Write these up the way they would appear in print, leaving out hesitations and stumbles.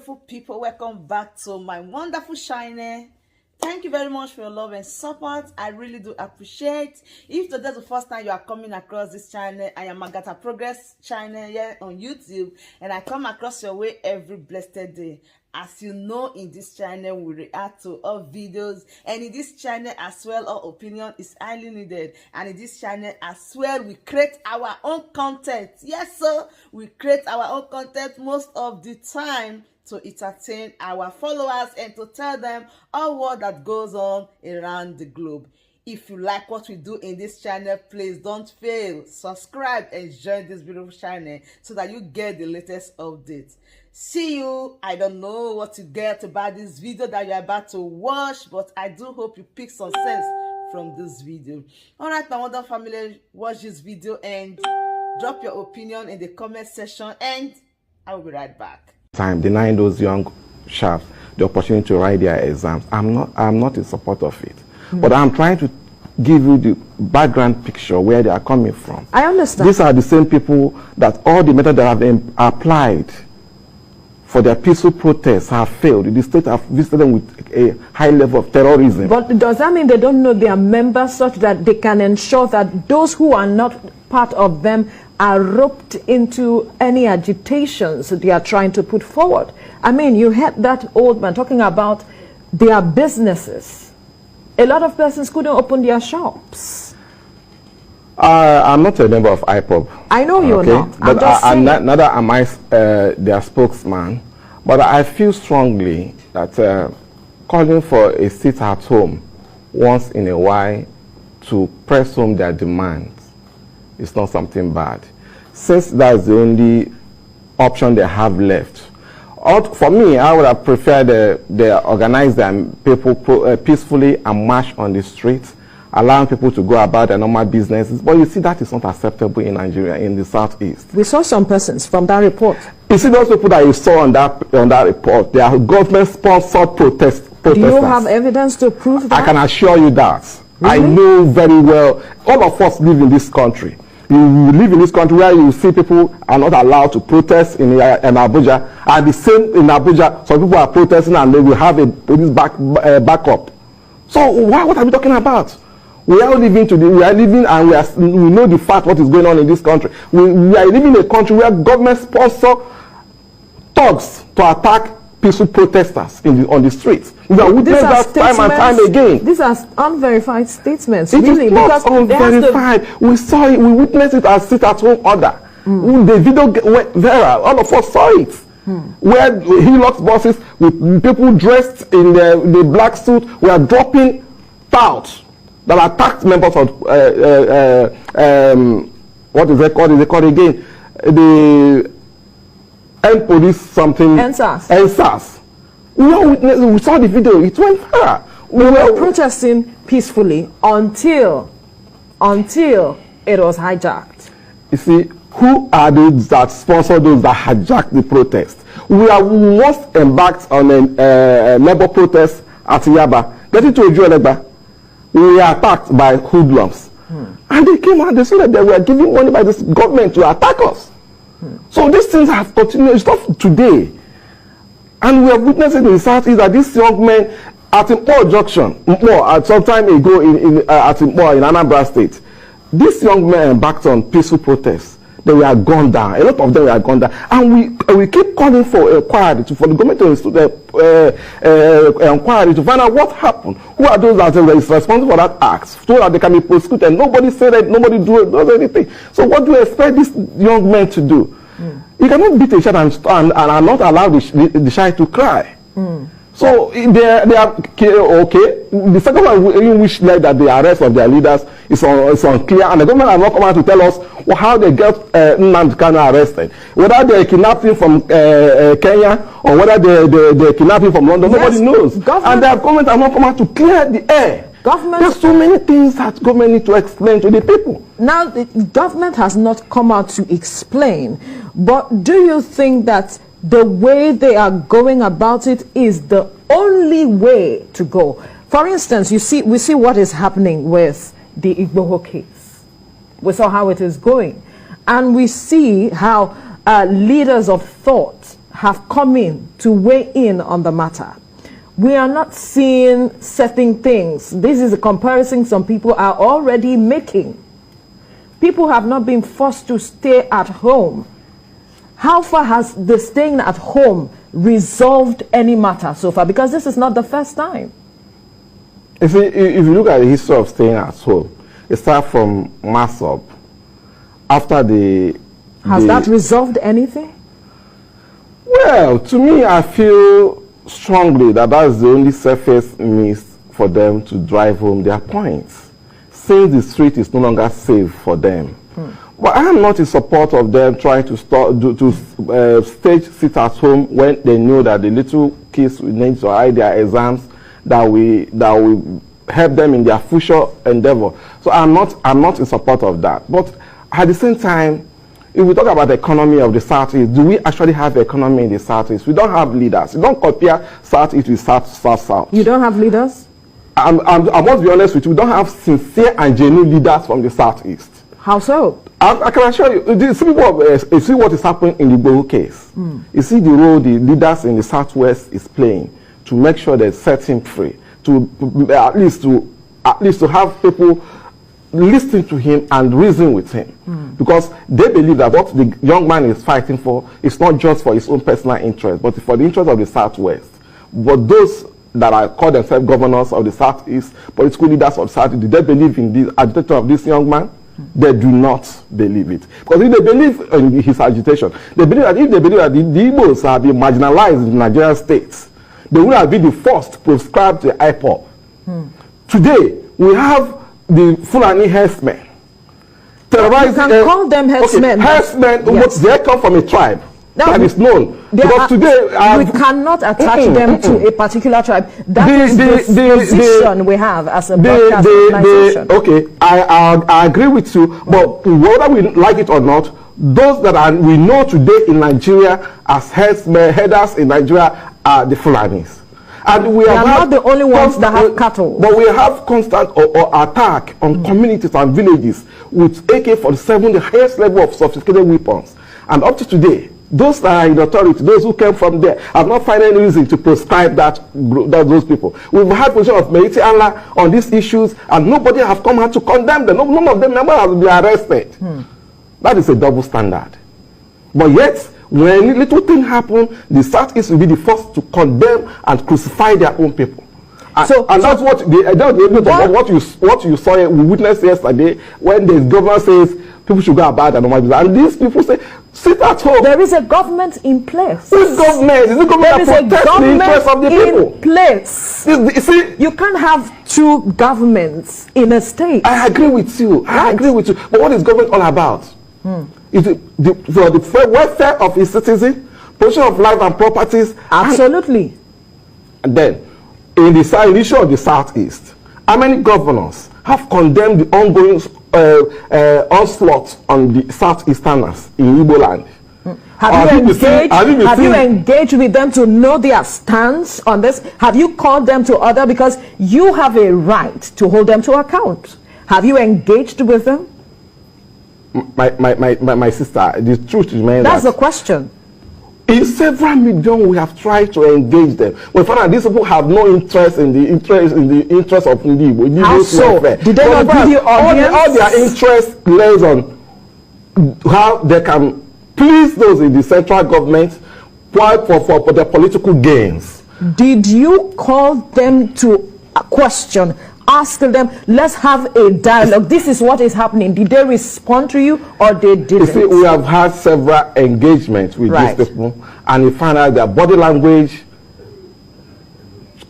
beautiful people, welcome back to my wonderful channel. Thank you very much for your love and support. I really do appreciate. If today's the first time you are coming across this channel, I am Agata Progress channel here on YouTube, and I come across your way every blessed day. As you know, in this channel we react to all videos, and in this channel as well, our opinion is highly needed. And in this channel as well, we create our own content. Yes, sir, we create our own content most of the time to entertain our followers and to tell them all what that goes on around the globe. If you like what we do in this channel, please don't fail, subscribe and join this beautiful channel so that you get the latest updates. See you. I don't know what you get about this video that you're about to watch, but I do hope you pick some sense from this video. All right, my wonderful family, watch this video and drop your opinion in the comment section, and I will be right back. Time denying those young chaps the opportunity to write their exams. I'm not in support of it. But I'm trying to give you the background picture where they are coming from. I understand. These are the same people that all the methods that have been applied for their peaceful protests have failed. The state have visited them with a high level of terrorism. But does that mean they don't know their members such that they can ensure that those who are not part of them are roped into any agitations they are trying to put forward? I mean, you heard that old man talking about their businesses. A lot of persons couldn't open their shops. I'm not a member of Ipob. I know you're not. But neither am I their spokesman. But I feel strongly that calling for a sit at home once in a while to press home their demands is not something bad, since that's the only option they have left. For me, I would have preferred they organize their people peacefully and march on the streets, allowing people to go about their normal businesses. But you see, that is not acceptable in Nigeria, in the southeast. We saw some persons from that report. You see, those people that you saw on that report, they are government-sponsored protesters. Do you have evidence to prove that? I can assure you that. Really? I know very well. All of us live in this country. You live in this country where you see people are not allowed to protest in Abuja, and the same in Abuja, some people are protesting and they will have a police backup. So what are we talking about? We are living and we know the fact what is going on in this country. We are living in a country where government sponsor thugs to attack peaceful protesters on the streets. We have witnessed that time and time again. These are unverified statements. It really, is not unverified. We saw it. We witnessed it as sit-at-home order. The video went viral. All of us saw it. Where Hilux buses with people dressed in the black suit were dropping touts that attacked members of what is it called? Is it called again? The police something. NSAS. We saw the video. It went viral. We were protesting peacefully until it was hijacked. You see, who are those that sponsor those that hijacked the protest? We are once embarked on a labor protest at Yaba. Getting to Ezeocha, we were attacked by hoodlums. And they came out, they said that they were giving money by this government to attack us. So these things have continued. It's not today. And we have witnessed in the southeast that these young men at Ipob junction, some time ago at Ipob in Anambra State, these young men embarked on peaceful protests. They were gunned down. A lot of them were gunned down. And we keep calling for inquiry for the government to inquiry to find out what happened. Who are those that are responsible for that act, so that they can be prosecuted. Nobody said that, nobody does anything. So what do you expect these young men to do? You cannot beat a child and not allow the child to cry. So they are okay. The second one in which led that the arrest of their leaders is unclear, and the government has not come out to tell us how they get Nnamdi Kanu arrested. Whether they kidnapped him from Kenya or whether they kidnapped him from London, nobody knows. And the government has not come out to clear the air. There's so many things that government need to explain to the people. Now, the government has not come out to explain, but do you think that the way they are going about it is the only way to go? For instance, we see what is happening with the Igbo case. We saw how it is going. And we see how leaders of thought have come in to weigh in on the matter, we are not seeing certain things. This is a comparison some people are already making. People have not been forced to stay at home. How far has the staying at home resolved any matter so far? Because this is not the first time. If you look at the history of staying at home, it starts from Masop. After Has that resolved anything? Well, to me, I feel strongly that that's the only safest means for them to drive home their points, since the street is no longer safe for them. But I am not in support of them trying to stage sit at home when they know that the little kids will need to hide their exams that will help them in their future endeavor. So I'm not in support of that. But at the same time, if we talk about the economy of the Southeast, do we actually have economy in the Southeast? We don't have leaders. We don't compare Southeast with South. You don't have leaders? I must be honest with you, we don't have sincere and genuine leaders from the Southeast. How so? I can assure you, you see what is happening in the Igbo case. You see the role the leaders in the Southwest is playing to make sure they set him free, to at least to have people listen to him and reason with him, because they believe that what the young man is fighting for is not just for his own personal interest, but for the interest of the Southwest. But those that are called themselves governors of the Southeast, political leaders of the Southeast, do they believe in the agitation of this young man? They do not believe it. Because if they believe in his agitation, they believe that if they believe that the Igbos have been marginalized in the Nigerian states, they would have been the first to prescribe to Ipob. Today, we have the Fulani herdsmen. You can call them herdsmen. Okay, herdsmen, yes. They come from a tribe that is known. Because today, we cannot attach them to a particular tribe. That is the position we have as a broadcast organization. Okay, I agree with you, but whether we like it or not, those that we know today in Nigeria as headers in Nigeria are the Fulanis. And we are not the only ones that have cattle. But we have constant attack on communities and villages with AK-47, the highest level of sophisticated weapons. And up to today, those that are in authority, those who came from there, have not found any reason to proscribe those people. We've had position of Meiti Allah on these issues, and nobody have come out to condemn them. None of them have been arrested. That is a double standard. But yet, when little thing happen, the Southeast will be the first to condemn and crucify their own people. And that's what what you saw, we witnessed yesterday when the governor says people should go about and normal, and these people say, sit at home. There is a government in place. Which government? Is the government that protects the interests of the people? In place. You can't have two governments in a state. I agree with you. I agree with you. But what is government all about? Is it for the welfare of its citizens, protection of life and properties? Absolutely. And then, in the issue of the Southeast, how many governors have condemned the ongoing onslaught on the Southeasterners in Igbo land? Have you engaged with them to know their stance on this? Have you called them to order? Because you have a right to hold them to account. Have you engaged with them? My sister, the truth remains that's the question. In several mediums, we have tried to engage them. We found that these people have no interest in the interest of Igbo. How so? Did they not give you audience? All their interest lays on how they can please those in the central government for their political gains. Did you call them to a question? Ask them, let's have a dialogue. This is what is happening. Did they respond to you or they didn't? You see, we have had several engagements with these people, and we find out their body language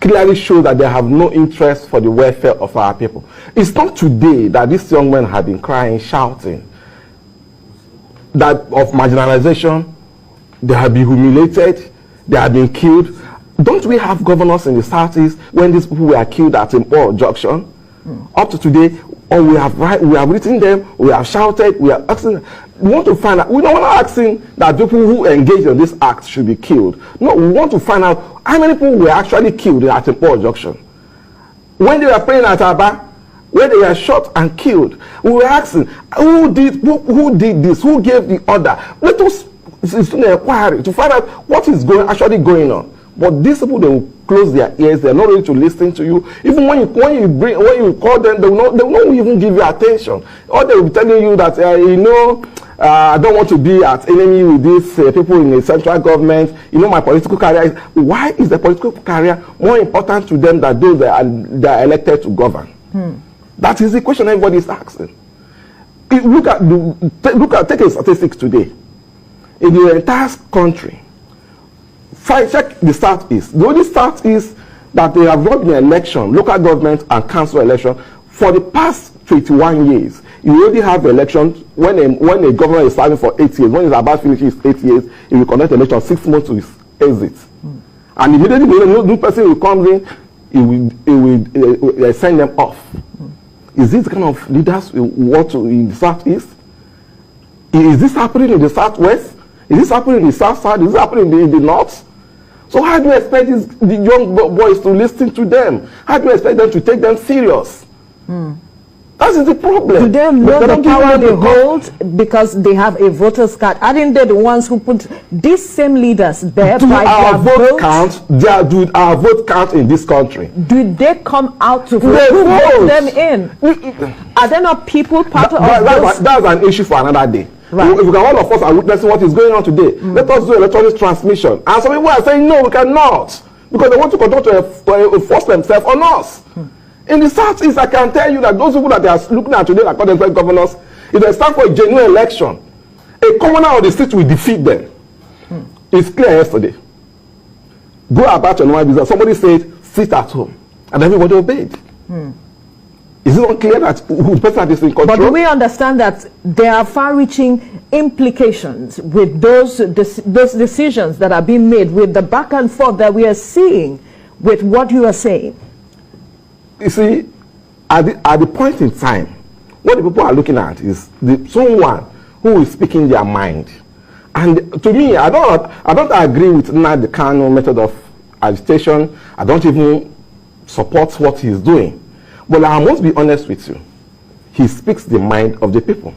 clearly shows that they have no interest for the welfare of our people. It's not today that these young men have been crying, shouting that of marginalization, they have been humiliated, they have been killed. Don't we have governors in the Southeast when these people were killed at Ipob junction? Up to today, we have written them, we have shouted, we are asking. We want to find out. We don't want to asking that people who engage in this act should be killed. No, we want to find out how many people were actually killed at Ipob junction. When they were praying at Aba, when they were shot and killed, we were asking who did this, who gave the order. Let us It's doing an inquiry to find out what is actually going on. But these people, they will close their ears. They're not ready to listen to you. Even when you call them, they will not even give you attention. Or they will be telling you that I don't want to be at enemy with these people in the central government. My political career is. Why is the political career more important to them than those that are elected to govern? That is the question everybody is asking. Take a statistics today. In the entire country, check the Southeast. The only Southeast that they have not been election, local government and council election for the past 21 years. You already have elections when a governor is serving for 8 years. When he's about finishing his 8 years, he will conduct election 6 months to his exit. And immediately the new person will come in, he will send them off. Is this the kind of leaders we want to in the Southeast? Is this happening in the Southwest? Is this happening in the South Side? Is this happening in the North? So how do you expect the young boys to listen to them? How do you expect them to take them serious? That is the problem. Do they know the power they hold because they have a voter's card? Aren't they the ones who put these same leaders there by our their vote count? Do our vote count in this country? Do they come out to vote them in? Are there not people part of those? That's an issue for another day. Right. If all of us are witnessing what is going on today, let us do electronic transmission. And some people are saying, no, we cannot. Because they want to continue to enforce themselves on us. In the Southeast, I can tell you that those people that they are looking at today, like other governors, if they stand for a genuine election, a commoner of the state will defeat them. It's clear yesterday. Go about your normal business. Somebody said, sit at home. And everybody obeyed. Is it not clear that the person that is in control? But do we understand that there are far-reaching implications with those decisions that are being made, with the back and forth that we are seeing with what you are saying? You see, at the point in time, what the people are looking at is someone who is speaking their mind. And to me, I don't agree with Nnamdi Kanu method of agitation. I don't even support what he's doing. But I must be honest with you. He speaks the mind of the people.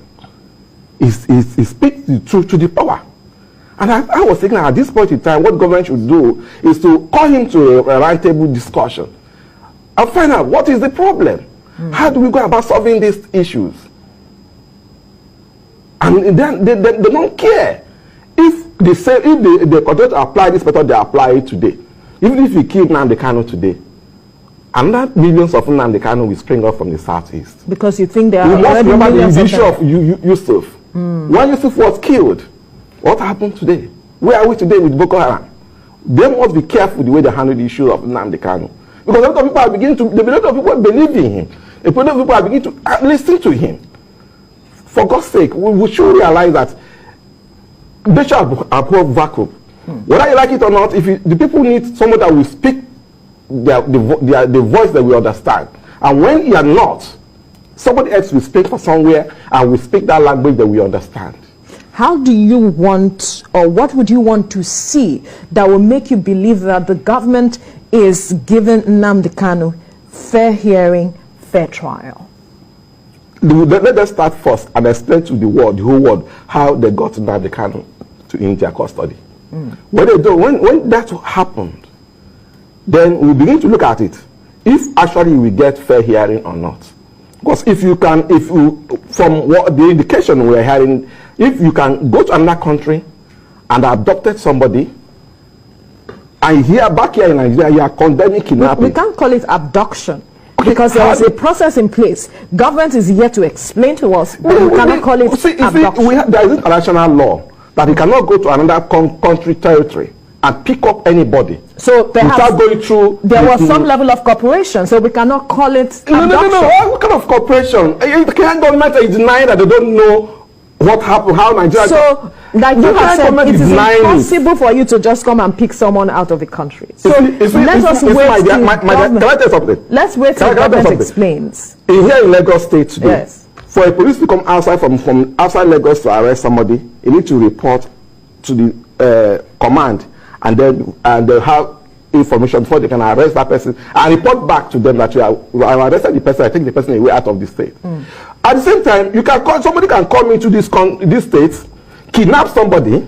He speaks the truth to the power. And I was thinking at this point in time, what government should do is to call him to a roundtable discussion and find out what is the problem. How do we go about solving these issues? And then they don't care. If they continue to apply this method, they apply it today. Even if you kill Nnamdi Kanu today, another millions of Nnamdi Kanu will spring up from the Southeast. Because you think there are already millions of them. You must remember the issue of Yusuf. When Yusuf was killed, what happened today? Where are we today with Boko Haram? They must be careful the way they handle the issue of Nnamdi Kanu. Because a lot of people are beginning to, a lot of people believe in him. A lot of people are beginning to listen to him. For God's sake, we should realize that they should approve vacuum. Whether you like it or not, the people need someone that will speak the voice that we understand. And when you are not, somebody else will speak for somewhere and will speak that language that we understand. How do you want, or what would you want to see that will make you believe that the government is giving Nnamdi Kanu fair hearing, fair trial? Let us start first and explain to the whole world, how they got Nnamdi Kanu in their custody. When that happened, then we begin to look at it. If actually we get fair hearing or not. Because from what the indication we're hearing, if you can go to another country and adopted somebody, and back here in Nigeria, you are condemning kidnapping. We can't call it abduction. Because there was a process in place. Government is here to explain to us. We cannot call it abduction. There is international law that you cannot go to another country territory and pick up anybody. So perhaps without going through there was some level of cooperation, so we cannot call it abduction. No. What kind of cooperation? The Kenyan government is denying that they don't know what happened, how Nigeria... So, like you have said, it is impossible for you to just come and pick someone out of the country. So let us wait till government... Let's wait till government explains. Here in Lagos State today, yes, for a police to come outside from outside Lagos to arrest somebody, you need to report to the command, and then they have information before they can arrest that person and report back to them that you have arrested the person, I take the person away out of the state. At the same time, somebody can come into this state, kidnap somebody,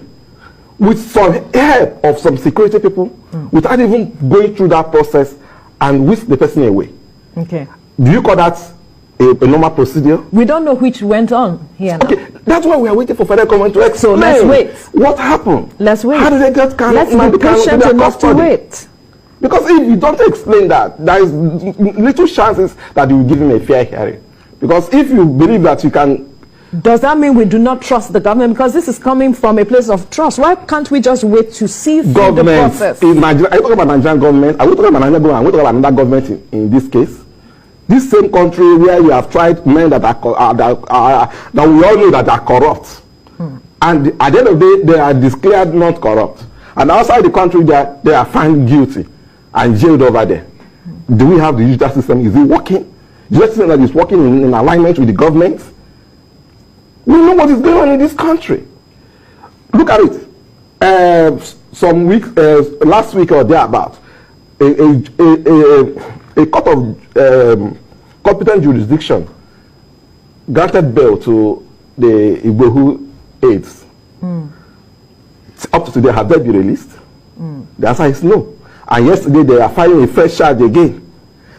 with some help of some security people, without even going through that process and whisk the person away. Okay. Do you call that a normal procedure? We don't know which went on here now. Okay, that's why we are waiting for federal government to explain. So let's wait. What happened? Let's wait. How did they get Kanu? Let's be patient enough to wait. Because if you don't explain that, there is little chances that you will give him a fair hearing. Because if you believe that you can... Does that mean we do not trust the government? Because this is coming from a place of trust. Why can't we just wait to see through the process? In Nigeria, are you talking about Nigerian government? Are we talking about Nigerian government? Are we talking about another government in this case? This same country where you have tried men that that we all know that are corrupt. And at the end of the day, they are declared not corrupt. And outside the country, they are found guilty and jailed over there. Do we have the judicial system? Is it working? The judicial system that is working in alignment with the government? We know what is going on in this country. Look at it. Some weeks, last week or thereabout, a court of competent jurisdiction granted bail to the Igbo aides. Up to today, have they been released? The answer is no. And yesterday, they are filing a fresh charge again,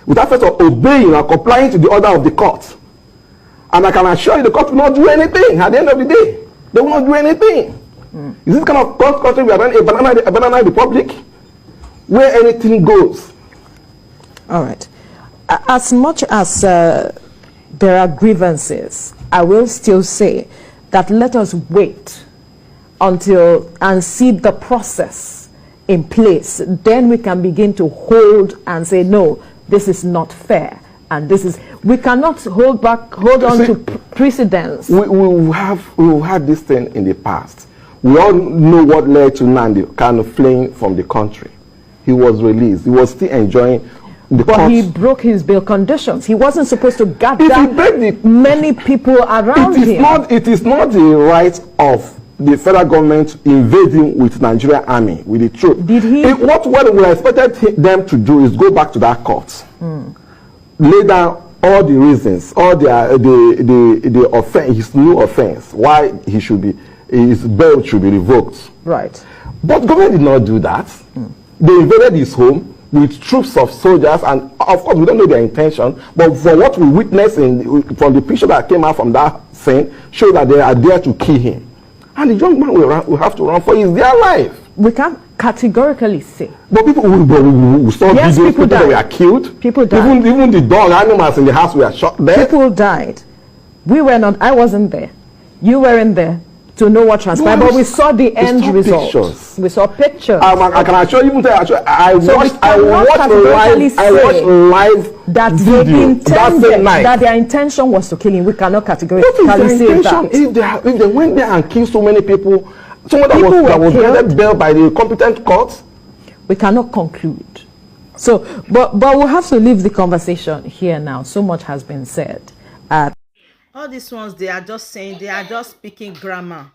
without first of obeying or complying to the order of the court. And I can assure you, the court will not do anything at the end of the day. They will not do anything. Is this kind of country we are running a banana republic where anything goes? All right. As much as there are grievances, I will still say that let us wait until and see the process in place. Then we can begin to hold and say, no, this is not fair. And this is, we cannot hold on to precedents. We have had this thing in the past. We all know what led to Nnamdi Kanu fleeing from the country. He was released. He was still enjoying the But court. he broke his bail conditions. He wasn't supposed to gather If many people around him. It is not the right of the federal government invading with Nigerian army, with the troops. Did he? What we expected them to do is go back to that court. Lay down all the reasons, all the offense, his new offense, why his bail should be revoked. Right. But government did not do that. They invaded his home with troops of soldiers, and of course we don't know their intention, but for what we witnessed from the picture that came out from that scene, show that they are there to kill him. And the young man will have to run for his dear life. We can't categorically say. But people who saw Yes, videos, people that died. were killed. People died. Even the dog animals in the house were shot dead. People died. We were not, I wasn't there. You weren't there to know what transpired, but we saw the end result. Pictures. We saw pictures. I can assure you, I watched live that video they intended, that same night. that their intention was to kill him. We cannot What is categorically their say intention? that. If they went there and killed so many people, someone that was granted bail by the competent court, we cannot conclude. So, but we'll have to leave the conversation here now. So much has been said. All these ones, they are just saying, they are just speaking grammar.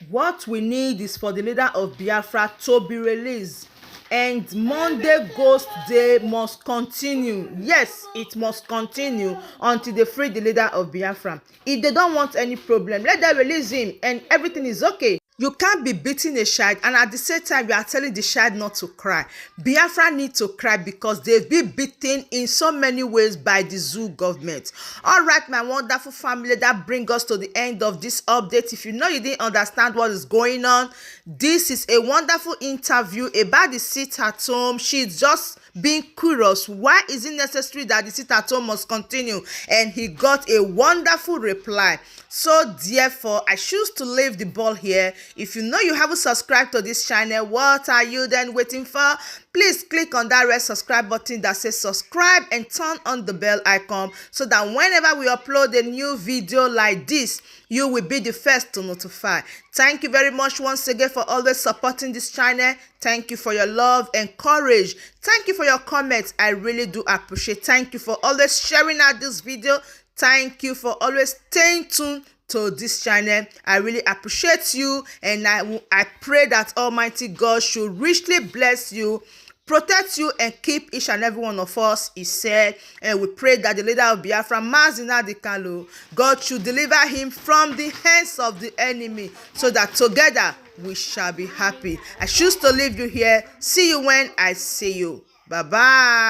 What we need is for the leader of Biafra to be released. And Monday Ghost Day must continue. Yes, it must continue until they free the leader of Biafra. If they don't want any problem, let them release him and everything is okay. You can't be beating a child and at the same time you are telling the child not to cry. Biafra need to cry because they've been beaten in so many ways by the zoo government. All right, my wonderful family, that brings us to the end of this update. If you know you didn't understand what is going on, this is a wonderful interview about the sit at home. She's just being curious. Why is it necessary that the sit at home must continue? And he got a wonderful reply. So therefore, I choose to leave the ball here. If you know you haven't subscribed to this channel, what are you then waiting for? Please click on that red subscribe button that says subscribe and turn on the bell icon so that whenever we upload a new video like this, you will be the first to notify. Thank you very much once again for always supporting this channel. Thank you for your love and courage. Thank you for your comments. I really do appreciate. Thank you for always sharing out this video. Thank you for always staying tuned to this channel. I really appreciate you, and I pray that Almighty God should richly bless you, protect you, and keep each and every one of us, he said. And we pray that the leader of Biafra, Nnamdi Kanu, God should deliver him from the hands of the enemy, so that together we shall be happy. I choose to leave you here. See you when I see you. Bye bye.